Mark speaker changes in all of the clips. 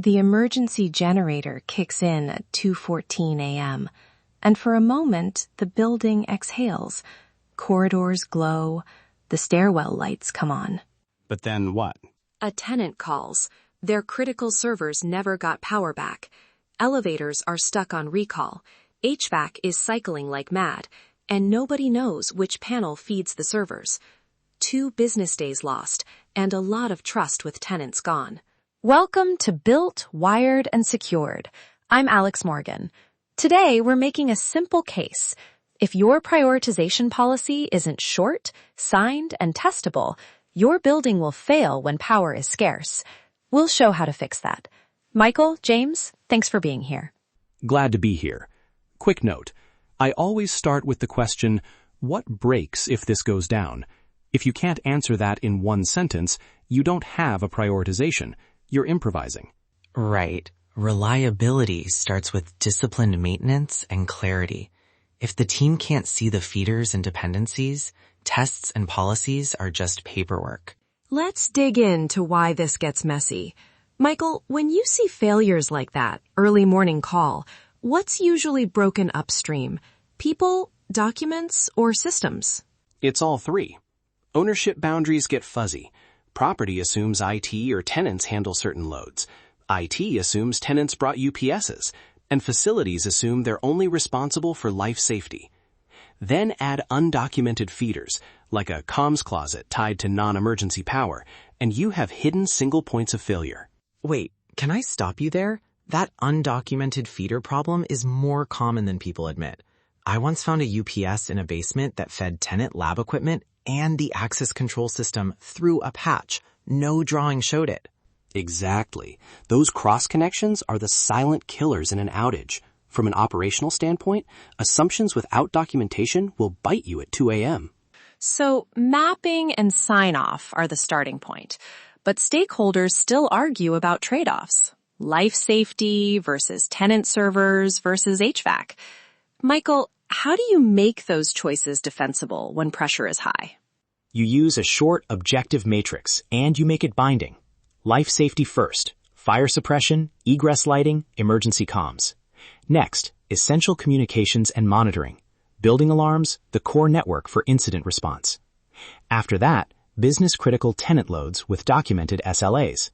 Speaker 1: The emergency generator kicks in at 2:14 a.m., and for a moment the building exhales. Corridors glow, the stairwell lights come on.
Speaker 2: But then what?
Speaker 3: A tenant calls. Their critical servers never got power back. Elevators are stuck on recall. HVAC is cycling like mad, and nobody knows which panel feeds the servers. 2 business days lost, and a lot of trust with tenants gone.
Speaker 1: Welcome to Built, Wired, and Secured. I'm Alex Morgan. Today, we're making a simple case. If your prioritization policy isn't short, signed, and testable, your building will fail when power is scarce. We'll show how to fix that. Michael, James, thanks for being here.
Speaker 2: Glad to be here. Quick note. I always start with the question, what breaks if this goes down? If you can't answer that in one sentence, you don't have a prioritization. You're improvising.
Speaker 4: Right. Reliability starts with disciplined maintenance and clarity. If the team can't see the feeders and dependencies, tests and policies are just paperwork.
Speaker 3: Let's dig into why this gets messy. Michael, when you see failures like that, early morning call, what's usually broken upstream? People, documents, or systems?
Speaker 2: It's all three. Ownership boundaries get fuzzy. Property assumes IT or tenants handle certain loads. IT assumes tenants brought UPSs, and facilities assume they're only responsible for life safety. Then add undocumented feeders, like a comms closet tied to non-emergency power, and you have hidden single points of failure.
Speaker 4: Wait, can I stop you there? That undocumented feeder problem is more common than people admit. I once found a UPS in a basement that fed tenant lab equipment and the access control system through a patch. No drawing showed it.
Speaker 2: Exactly. Those cross-connections are the silent killers in an outage. From an operational standpoint, assumptions without documentation will bite you at 2 a.m.
Speaker 1: So mapping and sign-off are the starting point, but stakeholders still argue about trade-offs. Life safety versus tenant servers versus HVAC. Michael, how do you make those choices defensible when pressure is high?
Speaker 5: You use a short, objective matrix, and you make it binding. Life safety first, fire suppression, egress lighting, emergency comms. Next, essential communications and monitoring. Building alarms, the core network for incident response. After that, business-critical tenant loads with documented SLAs.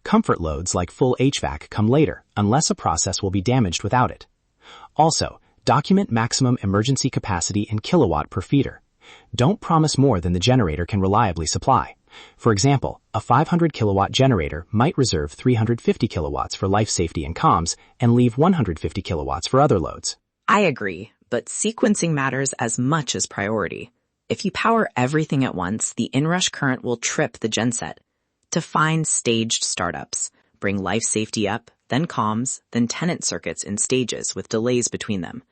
Speaker 5: Comfort loads like full HVAC come later, unless a process will be damaged without it. Also, document maximum emergency capacity in kilowatt per feeder. Don't promise more than the generator can reliably supply. For example, a 500 kilowatt generator might reserve 350 kilowatts for life safety and comms and leave 150 kilowatts for other loads.
Speaker 6: I agree, but sequencing matters as much as priority. If you power everything at once, the inrush current will trip the genset. Define staged startups. Bring life safety up, then comms, then tenant circuits in stages with delays between them.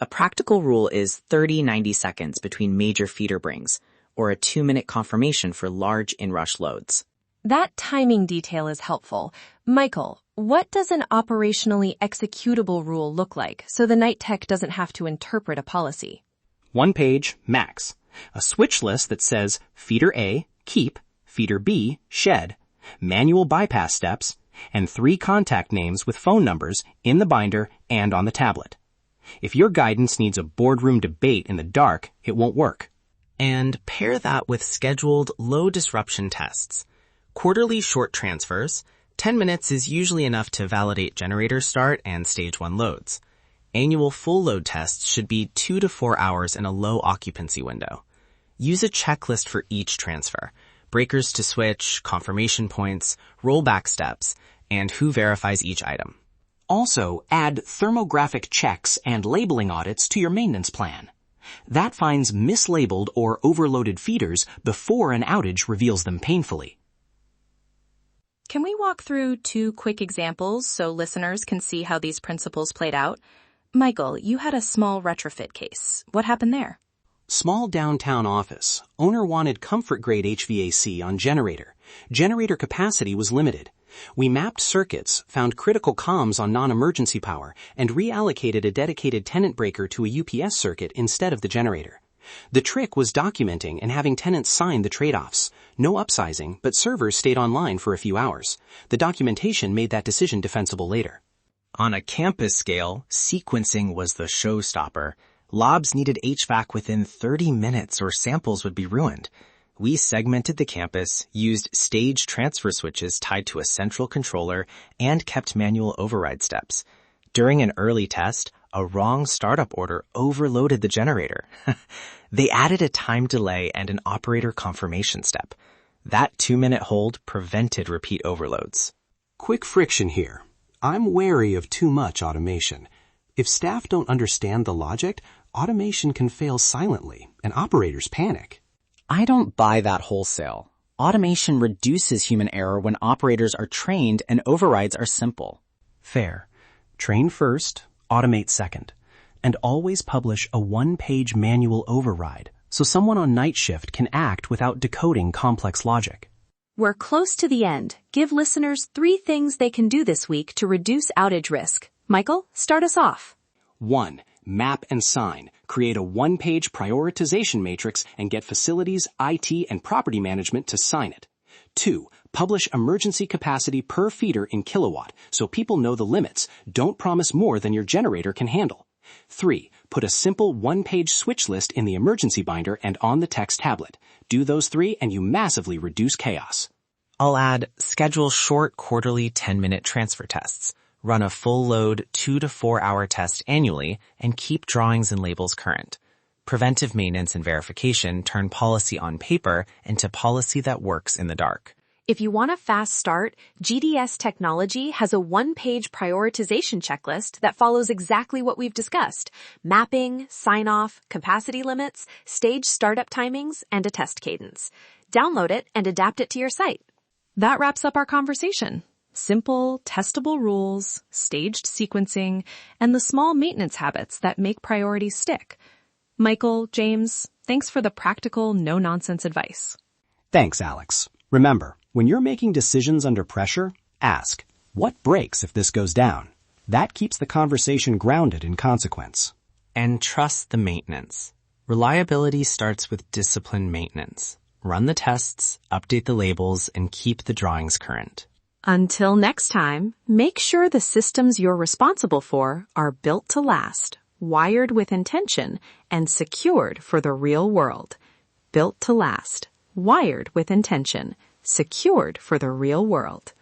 Speaker 6: A practical rule is 30-90 seconds between major feeder brings, or a 2-minute confirmation for large inrush loads.
Speaker 1: That timing detail is helpful. Michael, what does an operationally executable rule look like so the night tech doesn't have to interpret a policy?
Speaker 5: 1 page, max. A switch list that says feeder A, keep, feeder B, shed, manual bypass steps, and 3 contact names with phone numbers in the binder and on the tablet. If your guidance needs a boardroom debate in the dark, it won't work.
Speaker 4: And pair that with scheduled low-disruption tests. Quarterly short transfers. 10 minutes is usually enough to validate generator start and stage 1 loads. Annual full load tests should be 2 to 4 hours in a low occupancy window. Use a checklist for each transfer. Breakers to switch, confirmation points, rollback steps, and who verifies each item.
Speaker 5: Also, add thermographic checks and labeling audits to your maintenance plan. That finds mislabeled or overloaded feeders before an outage reveals them painfully.
Speaker 1: Can we walk through 2 quick examples so listeners can see how these principles played out? Michael, you had a small retrofit case. What happened there?
Speaker 5: Small downtown office. Owner wanted comfort-grade HVAC on generator. Generator capacity was limited. We mapped circuits, found critical comms on non-emergency power, and reallocated a dedicated tenant breaker to a UPS circuit instead of the generator. The trick was documenting and having tenants sign the trade-offs.
Speaker 2: No upsizing, but servers stayed online for a few hours. The documentation made that decision defensible later.
Speaker 4: On a campus scale, sequencing was the showstopper. Labs needed HVAC within 30 minutes or samples would be ruined. We segmented the campus, used stage transfer switches tied to a central controller, and kept manual override steps. During an early test, a wrong startup order overloaded the generator. They added a time delay and an operator confirmation step. That 2-minute hold prevented repeat overloads.
Speaker 2: Quick friction here. I'm wary of too much automation. If staff don't understand the logic, automation can fail silently, and operators panic.
Speaker 7: I don't buy that wholesale. Automation reduces human error when operators are trained and overrides are simple.
Speaker 2: Fair. Train first, automate second. And always publish a 1-page manual override so someone on night shift can act without decoding complex logic.
Speaker 3: We're close to the end. Give listeners 3 things they can do this week to reduce outage risk. Michael, start us off.
Speaker 2: 1. Map and sign. Create a 1-page prioritization matrix and get facilities, IT, and property management to sign it. 2. Publish emergency capacity per feeder in kilowatt so people know the limits. Don't promise more than your generator can handle. 3. Put a simple 1-page switch list in the emergency binder and on the text tablet. Do those 3 and you massively reduce chaos.
Speaker 4: I'll add schedule short quarterly 10-minute transfer tests. Run a full load 2 to 4 hour test annually and keep drawings and labels current. Preventive maintenance and verification turn policy on paper into policy that works in the dark.
Speaker 3: If you want a fast start, GDS Technology has a 1-page prioritization checklist that follows exactly what we've discussed: mapping, sign-off, capacity limits, stage startup timings, and a test cadence. Download it and adapt it to your site.
Speaker 1: That wraps up our conversation. Simple, testable rules, staged sequencing, and the small maintenance habits that make priorities stick. Michael, James, thanks for the practical, no-nonsense advice.
Speaker 5: Thanks, Alex. Remember, when you're making decisions under pressure, ask, what breaks if this goes down? That keeps the conversation grounded in consequence.
Speaker 4: And trust the maintenance. Reliability starts with disciplined maintenance. Run the tests, update the labels, and keep the drawings current.
Speaker 3: Until next time, make sure the systems you're responsible for are built to last, wired with intention, and secured for the real world. Built to last, wired with intention, secured for the real world.